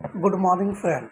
Good morning friend.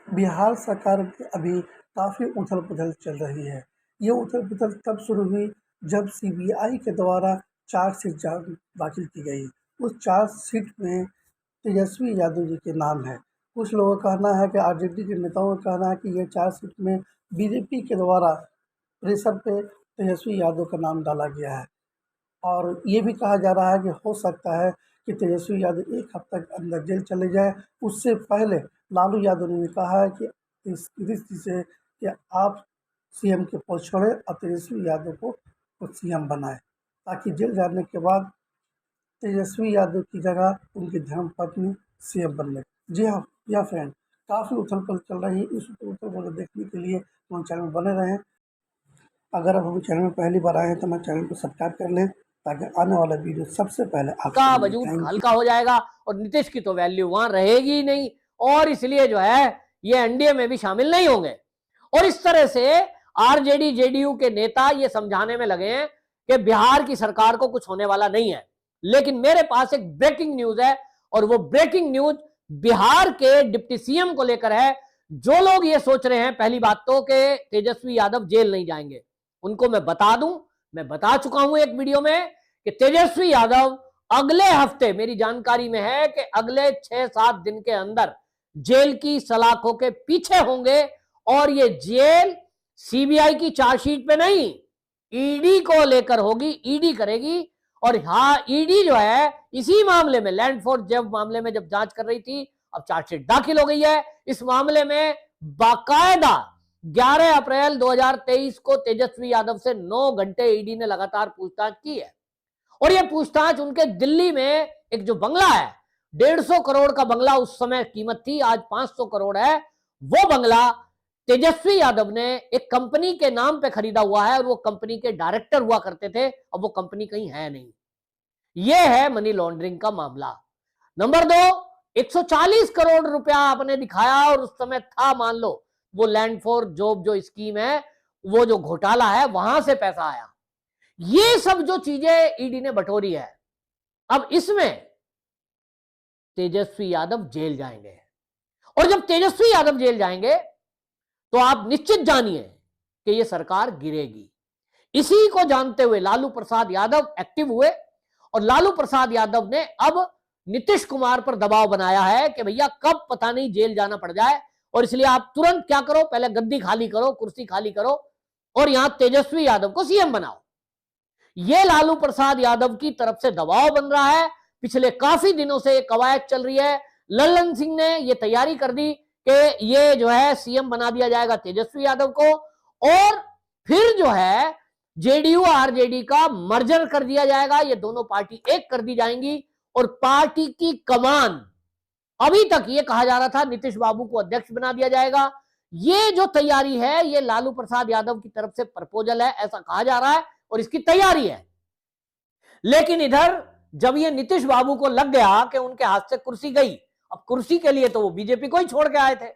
Bihar सरकार में अभी काफ़ी उथल-पुथल चल रही है। ये उथल-पुथल तब शुरू हुई जब सीबीआई के द्वारा चार्जशीट दाखिल की गई। उस चार्जशीट में तेजस्वी यादव जी के नाम है। कुछ लोगों का कहना है कि आरजेडी के नेताओं का कहना है कि ये चार्जशीट में बीजेपी के द्वारा प्रेशर पे तेजस्वी यादव का नाम डाला गया है। और ये भी कहा जा रहा है कि हो सकता है कि तेजस्वी यादव 1 हफ्ते के अंदर जेल चले जाएँ। उससे पहले लालू यादव ने कहा है कि इस स्थिति से कि आप सीएम के पोस्ट छोड़ें और तेजस्वी यादव को सीएम बनाएँ, ताकि जेल जाने के बाद तेजस्वी यादव की जगह उनकी धर्मपत्नी सीएम बन लें। जी हाँ, यह फ्रेंड काफ़ी उथल-पुथल चल रही है। इस उथल-पुथल को देखने के लिए हमारे चैनल में बने रहें। अगर आप हमारे चैनल में पहली बार आए हैं तो हमारे चैनल को सब्सक्राइब कर लें, ताकि आने वाला वीडियो सबसे पहले आपको का मिले। वजूद थैंक यू। हल्का हो जाएगा और नीतीश की तो वैल्यू वहां रहेगी ही नहीं, और इसलिए जो है ये एनडीए में भी शामिल नहीं होंगे। और इस तरह से आरजेडी जेडीयू के नेता ये समझाने में लगे हैं कि बिहार की सरकार को कुछ होने वाला नहीं है। लेकिन मेरे पास एक ब्रेकिंग न्यूज है, और वो ब्रेकिंग न्यूज बिहार के डिप्टी सीएम को लेकर है। जो लोग ये सोच रहे हैं, पहली बात तो कि तेजस्वी यादव जेल नहीं जाएंगे, उनको मैं बता दूं, मैं बता चुका हूं एक वीडियो में कि तेजस्वी यादव अगले हफ्ते, मेरी जानकारी में है कि अगले 6-7 दिन के अंदर जेल की सलाखों के पीछे होंगे। और ये जेल सीबीआई की चार्जशीट पे नहीं, ईडी को लेकर होगी, ईडी करेगी। और हाँ, ईडी जो है इसी मामले में, लैंड फोर्स जब मामले में जब जांच कर रही थी, अब चार्जशीट दाखिल हो गई है। इस मामले में बाकायदा 11 अप्रैल 2023 को तेजस्वी यादव से 9 घंटे ईडी ने लगातार पूछताछ की है। और यह पूछताछ उनके दिल्ली में एक जो बंगला है, 150 करोड़ का बंगला उस समय कीमत थी, आज 500 करोड़ है, वो बंगला तेजस्वी यादव ने एक कंपनी के नाम पे खरीदा हुआ है, और वो कंपनी के डायरेक्टर हुआ करते थे। अब वो कंपनी कहीं है नहीं। यह है मनी लॉन्ड्रिंग का मामला। नंबर 2, 140 करोड़ रुपया आपने दिखाया, और उस समय था, मान लो, वो लैंड फॉर जॉब जो स्कीम है, वो जो घोटाला है, वहां से पैसा आया। ये सब जो चीजें ईडी ने बटोरी है, अब इसमें तेजस्वी यादव जेल जाएंगे। और जब तेजस्वी यादव जेल जाएंगे तो आप निश्चित जानिए कि यह सरकार गिरेगी। इसी को जानते हुए लालू प्रसाद यादव एक्टिव हुए, और लालू प्रसाद यादव ने अब नीतीश कुमार पर दबाव बनाया है कि भैया कब पता नहीं जेल जाना पड़ जाए, और इसलिए आप तुरंत क्या करो, पहले गद्दी खाली करो, कुर्सी खाली करो, और यहां तेजस्वी यादव को सीएम बनाओ। यह लालू प्रसाद यादव की तरफ से दबाव बन रहा है। पिछले काफी दिनों से एक कवायद चल रही है। लल्लन सिंह ने यह तैयारी कर दी कि ये जो है सीएम बना दिया जाएगा तेजस्वी यादव को, और फिर जो है जेडीयू आरजेडी का मर्जर कर दिया जाएगा, ये दोनों पार्टी एक कर दी जाएंगी, और पार्टी की कमान, अभी तक ये कहा जा रहा था नीतीश बाबू को अध्यक्ष बना दिया जाएगा। ये जो तैयारी है, ये लालू प्रसाद यादव की तरफ से प्रपोजल है, ऐसा कहा जा रहा है, और इसकी तैयारी है। लेकिन इधर जब ये नीतीश बाबू को लग गया कि उनके हाथ से कुर्सी गई, अब कुर्सी के लिए तो वो बीजेपी को ही छोड़ के आए थे,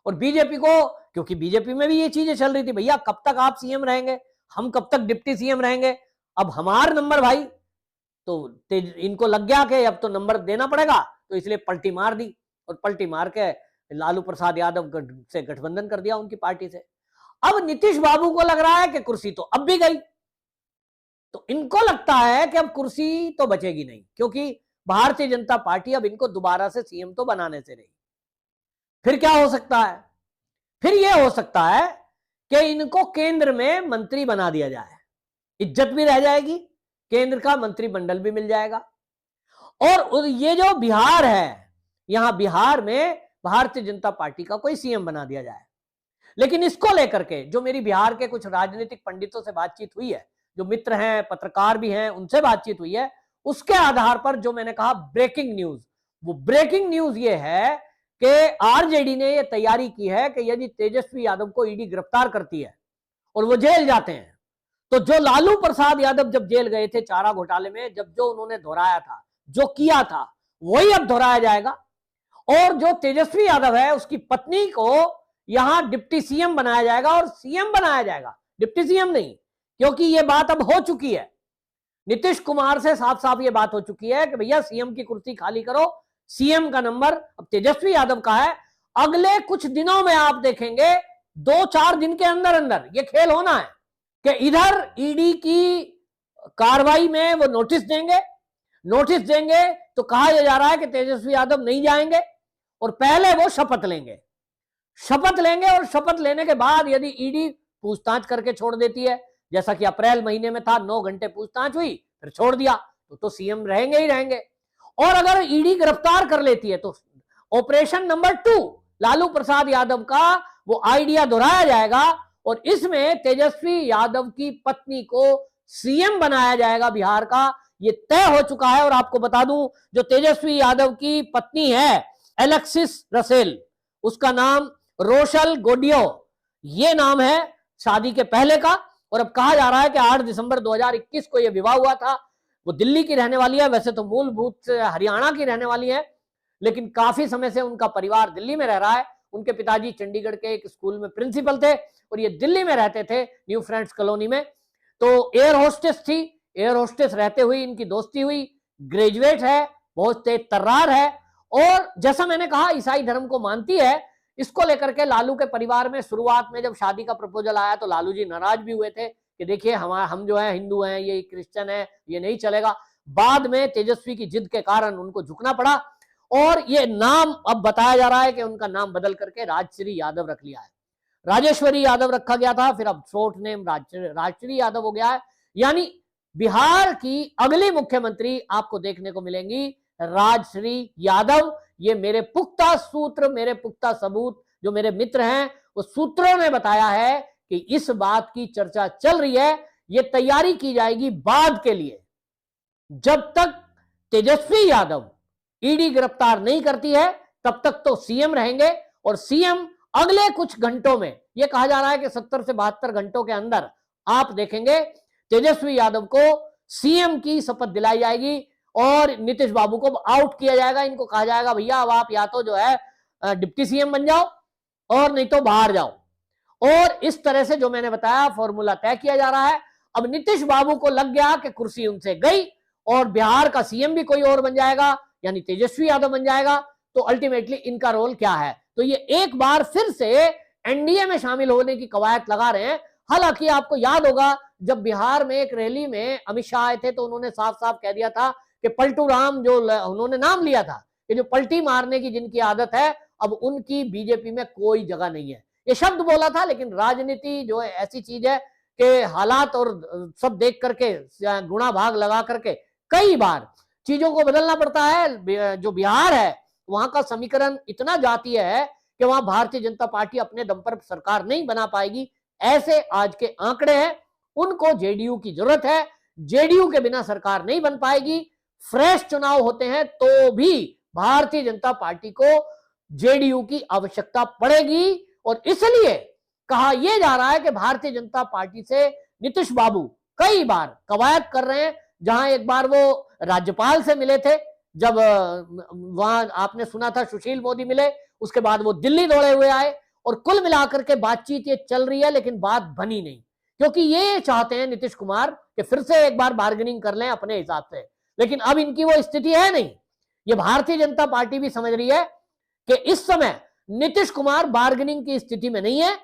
और बीजेपी को, क्योंकि बीजेपी में भी ये चीजें चल रही थी, भैया कब तक आप सीएम रहेंगे, हम कब तक डिप्टी सीएम रहेंगे, अब हमारा नंबर भाई, तो इनको लग गया कि अब तो नंबर देना पड़ेगा, तो इसलिए पलटी मार दी, और पलटी मार के लालू प्रसाद यादव से गठबंधन कर दिया उनकी पार्टी से। अब नीतीश बाबू को लग रहा है कि कुर्सी तो अब भी गई, तो इनको लगता है कि अब कुर्सी तो बचेगी नहीं, क्योंकि भारतीय जनता पार्टी अब इनको दोबारा से सीएम तो बनाने से रही। फिर क्या हो सकता है? फिर यह हो सकता है कि इनको केंद्र में मंत्री बना दिया जाए, इज्जत भी रह जाएगी, केंद्र का मंत्रिमंडल भी मिल जाएगा। और ये जो बिहार है, यहां बिहार में भारतीय जनता पार्टी का कोई सीएम बना दिया जाए। लेकिन इसको लेकर के जो मेरी बिहार के कुछ राजनीतिक पंडितों से बातचीत हुई है, जो मित्र हैं, पत्रकार भी हैं, उनसे बातचीत हुई है, उसके आधार पर जो मैंने कहा ब्रेकिंग न्यूज, वो ब्रेकिंग न्यूज ये है कि आरजेडी ने ये तैयारी की है कि यदि तेजस्वी यादव को ईडी गिरफ्तार करती है और वो जेल जाते हैं, तो जो लालू प्रसाद यादव जब जेल गए थे चारा घोटाले में, जब जो उन्होंने दोहराया था, जो किया था, वही अब दोहराया जाएगा। और जो तेजस्वी यादव है, उसकी पत्नी को यहां डिप्टी सीएम बनाया जाएगा, और सीएम बनाया जाएगा, डिप्टी सीएम नहीं, क्योंकि यह बात अब हो चुकी है। नीतीश कुमार से साफ साफ यह बात हो चुकी है कि भैया सीएम की कुर्सी खाली करो, सीएम का नंबर अब तेजस्वी यादव का है। अगले कुछ दिनों में आप देखेंगे 2-4 दिन के अंदर अंदर ये खेल होना है कि इधर ईडी की कार्रवाई में वो नोटिस देंगे तो कहा यह जा रहा है कि तेजस्वी यादव नहीं जाएंगे और पहले वो शपथ लेंगे और शपथ लेने के बाद यदि ईडी पूछताछ करके छोड़ देती है, जैसा कि अप्रैल महीने में था, 9 घंटे पूछताछ हुई फिर छोड़ दिया, तो सीएम रहेंगे ही रहेंगे। और अगर ईडी गिरफ्तार कर लेती है तो ऑपरेशन नंबर 2 लालू प्रसाद यादव का वो आइडिया दोहराया जाएगा और इसमें तेजस्वी यादव की पत्नी को सीएम बनाया जाएगा बिहार का। ये तय हो चुका है। और आपको बता दूं, जो तेजस्वी यादव की पत्नी है एलेक्सिस रसेल, उसका नाम रोशल गोडियो ये नाम है शादी के पहले का। और अब कहा जा रहा है कि 8 दिसंबर 2021 को यह विवाह हुआ था। वो दिल्ली की रहने वाली है, वैसे तो मूलभूत से हरियाणा की रहने वाली है, लेकिन काफी समय से उनका परिवार दिल्ली में रह रहा है। उनके पिताजी चंडीगढ़ के एक स्कूल में प्रिंसिपल थे और ये दिल्ली में रहते थे, न्यू फ्रेंड्स कॉलोनी में। तो एयर होस्टेस थी, एयर होस्टेस रहते हुए इनकी दोस्ती हुई। ग्रेजुएट है, बहुत तेज तर्रार है और जैसा मैंने कहा ईसाई धर्म को मानती है। इसको लेकर के लालू के परिवार में शुरुआत में जब शादी का प्रपोजल आया तो लालू जी नाराज भी हुए थे कि देखिए हम जो है हिंदू हैं, ये क्रिश्चियन है, ये नहीं चलेगा। बाद में तेजस्वी की जिद के कारण उनको झुकना पड़ा और ये नाम अब बताया जा रहा है कि उनका नाम बदल करके राजश्री यादव रख लिया है। राजेश्वरी यादव रखा गया था, फिर अब शॉर्ट नेम राजश्री यादव हो गया है। यानी बिहार की अगली मुख्यमंत्री आपको देखने को मिलेंगी राजश्री यादव। ये मेरे पुख्ता सूत्र, मेरे पुख्ता सबूत, जो मेरे मित्र हैं वो सूत्रों ने बताया है कि इस बात की चर्चा चल रही है। ये तैयारी की जाएगी बाद के लिए, जब तक तेजस्वी यादव ईडी गिरफ्तार नहीं करती है तब तक तो सीएम रहेंगे और सीएम अगले कुछ घंटों में, यह कहा जा रहा है कि 70 से 72 घंटों के अंदर आप देखेंगे तेजस्वी यादव को सीएम की शपथ दिलाई जाएगी और नीतीश बाबू को आउट किया जाएगा। इनको कहा जाएगा भैया अब आप या तो जो है डिप्टी सीएम बन जाओ और नहीं तो बाहर जाओ। और इस तरह से जो मैंने बताया फॉर्मूला तय किया जा रहा है। अब नीतीश बाबू को लग गया कि कुर्सी उनसे गई और बिहार का सीएम भी कोई और बन जाएगा, यानी तेजस्वी यादव बन जाएगा। तो अल्टीमेटली इनका रोल क्या है? तो ये एक बार फिर से एनडीए में शामिल होने की कवायद लगा रहे हैं। हालांकि आपको याद होगा जब बिहार में एक रैली में अमित शाह आए थे तो उन्होंने साफ साफ कह दिया था कि पलटू राम, जो उन्होंने नाम लिया था कि जो पलटी मारने की जिनकी आदत है, अब उनकी बीजेपी में कोई जगह नहीं है। ये शब्द बोला था, लेकिन राजनीति जो है ऐसी चीज है कि हालात और सब देख करके गुणा भाग लगा करके कई बार चीजों को बदलना पड़ता है। जो बिहार है वहां का समीकरण इतना जातीय है कि वहां भारतीय जनता पार्टी अपने दम पर सरकार नहीं बना पाएगी। ऐसे आज के आंकड़े हैं, उनको जेडीयू की जरूरत है। जेडीयू के बिना सरकार नहीं बन पाएगी। फ्रेश चुनाव होते हैं तो भी भारतीय जनता पार्टी को जेडीयू की आवश्यकता पड़ेगी और इसलिए कहा यह जा रहा है कि भारतीय जनता पार्टी से नीतीश बाबू कई बार कवायद कर रहे हैं। जहां एक बार वो राज्यपाल से मिले थे, जब वहां आपने सुना था सुशील मोदी मिले, उसके बाद वो दिल्ली दौड़े हुए आए और कुल मिलाकर के बातचीत ये चल रही है, लेकिन बात बनी नहीं, क्योंकि ये चाहते हैं नीतीश कुमार कि फिर से एक बार बार्गेनिंग कर लें अपने हिसाब से। लेकिन अब इनकी वो स्थिति है नहीं। ये भारतीय जनता पार्टी भी समझ रही है कि इस समय नीतीश कुमार बार्गेनिंग की स्थिति में नहीं है,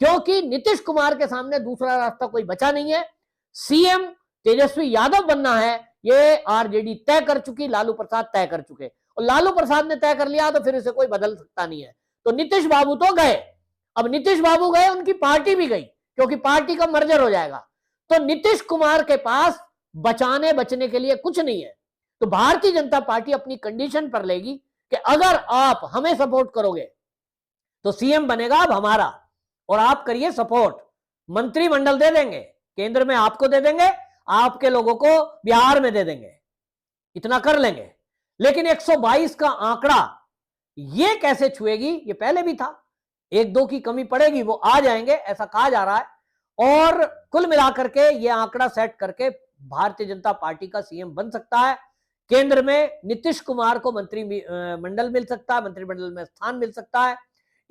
क्योंकि नीतीश कुमार के सामने दूसरा रास्ता कोई बचा नहीं है। सीएम तेजस्वी यादव बनना है, ये आरजेडी तय कर चुकी, लालू प्रसाद तय कर चुके, और लालू प्रसाद ने तय कर लिया तो फिर इसे कोई बदल सकता नहीं है। तो नीतीश बाबू तो गए, अब नीतीश बाबू गए, उनकी पार्टी भी गई, क्योंकि पार्टी का मर्जर हो जाएगा। तो नीतीश कुमार के पास बचने के लिए कुछ नहीं है। तो भारतीय जनता पार्टी अपनी कंडीशन पर लेगी कि अगर आप हमें सपोर्ट करोगे तो सीएम बनेगा अब हमारा, और आप करिए सपोर्ट, मंत्रिमंडल दे देंगे, केंद्र में आपको दे देंगे, आपके लोगों को बिहार में दे देंगे, इतना कर लेंगे। लेकिन 122 का आंकड़ा ये कैसे छुएगी? ये पहले भी था, 1-2 की कमी पड़ेगी, वो आ जाएंगे, ऐसा कहा जा रहा है। और कुल मिलाकर के ये आंकड़ा सेट करके भारतीय जनता पार्टी का सीएम बन सकता है। केंद्र में नीतीश कुमार को मंत्रिमंडल मिल सकता है, मंत्रिमंडल में स्थान मिल सकता है।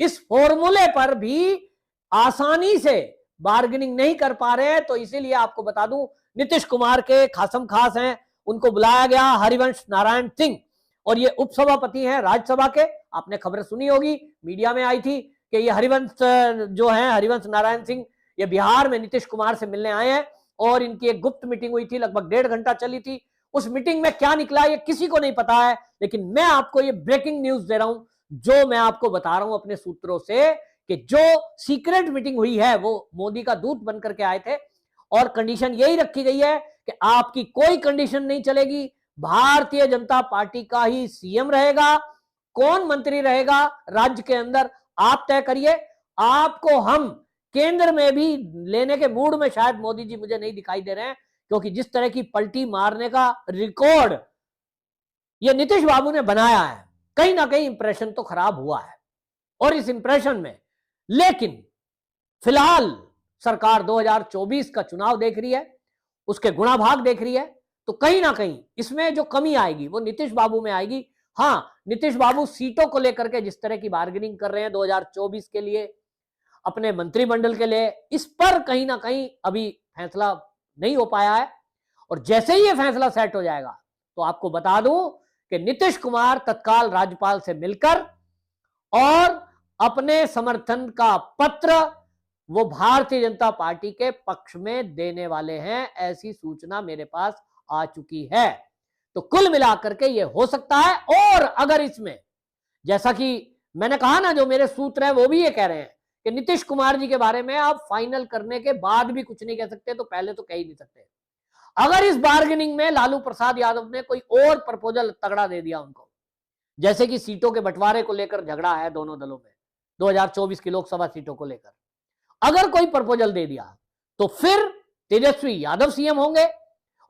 इस फॉर्मूले पर भी आसानी से बार्गेनिंग नहीं कर पा रहे हैं। तो इसीलिए आपको बता दूं, नीतीश कुमार के खासम खास हैं, उनको बुलाया गया हरिवंश नारायण सिंह, और ये उपसभापति हैं राज्यसभा के। आपने खबर सुनी होगी, मीडिया में आई थी कि ये हरिवंश जो है, हरिवंश नारायण सिंह, ये बिहार में नीतीश कुमार से मिलने आए हैं और इनकी एक गुप्त मीटिंग हुई थी, लगभग 1.5 घंटा चली थी। उस मीटिंग में क्या निकला ये किसी को नहीं पता है, लेकिन मैं आपको ये ब्रेकिंग न्यूज दे रहा हूं, जो मैं आपको बता रहा हूं अपने सूत्रों से, कि जो सीक्रेट मीटिंग हुई है वो मोदी का दूत बनकर के आए थे और कंडीशन यही रखी गई है कि आपकी कोई कंडीशन नहीं चलेगी, भारतीय जनता पार्टी का ही सीएम रहेगा। कौन मंत्री रहेगा राज्य के अंदर आप तय करिए। आपको हम केंद्र में भी लेने के मूड में शायद मोदी जी मुझे नहीं दिखाई दे रहे हैं, क्योंकि जिस तरह की पलटी मारने का रिकॉर्ड ये नीतीश बाबू ने बनाया है, कहीं ना कहीं इंप्रेशन तो खराब हुआ है। और इस इंप्रेशन में लेकिन फिलहाल सरकार 2024 का चुनाव देख रही है, उसके गुणाभाग देख रही है, तो कहीं ना कहीं इसमें जो कमी आएगी वो नीतीश बाबू में आएगी। हां, नीतीश बाबू सीटों को लेकर के जिस तरह की बार्गेनिंग कर रहे हैं 2024 के लिए, अपने मंत्रिमंडल के लिए, इस पर कहीं ना कहीं अभी फैसला नहीं हो पाया है। और जैसे ही ये फैसला सेट हो जाएगा तो आपको बता दूं कि नीतीश कुमार तत्काल राज्यपाल से मिलकर और अपने समर्थन का पत्र वो भारतीय जनता पार्टी के पक्ष में देने वाले हैं, ऐसी सूचना मेरे पास आ चुकी है। तो कुल मिलाकर के ये हो सकता है। और अगर इसमें, जैसा कि मैंने कहा ना, जो मेरे सूत्र हैं वो भी ये कह रहे हैं कि नीतीश कुमार जी के बारे में आप फाइनल करने के बाद भी कुछ नहीं कह सकते, तो पहले तो कह ही नहीं सकते। अगर इस बार्गेनिंग में लालू प्रसाद यादव ने कोई और प्रपोजल तगड़ा दे दिया उनको, जैसे कि सीटों के बंटवारे को लेकर झगड़ा है दोनों दलों में 2024 की लोकसभा सीटों को लेकर, अगर कोई प्रपोजल दे दिया तो फिर तेजस्वी यादव सीएम होंगे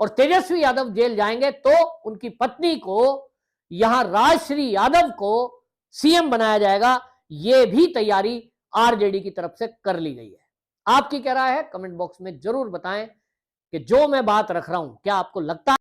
और तेजस्वी यादव जेल जाएंगे तो उनकी पत्नी को, यहां राजश्री यादव को सीएम बनाया जाएगा। यह भी तैयारी आरजेडी की तरफ से कर ली गई है। आपकी क्या राय है कमेंट बॉक्स में जरूर बताएं कि जो मैं बात रख रहा हूं क्या आपको लगता है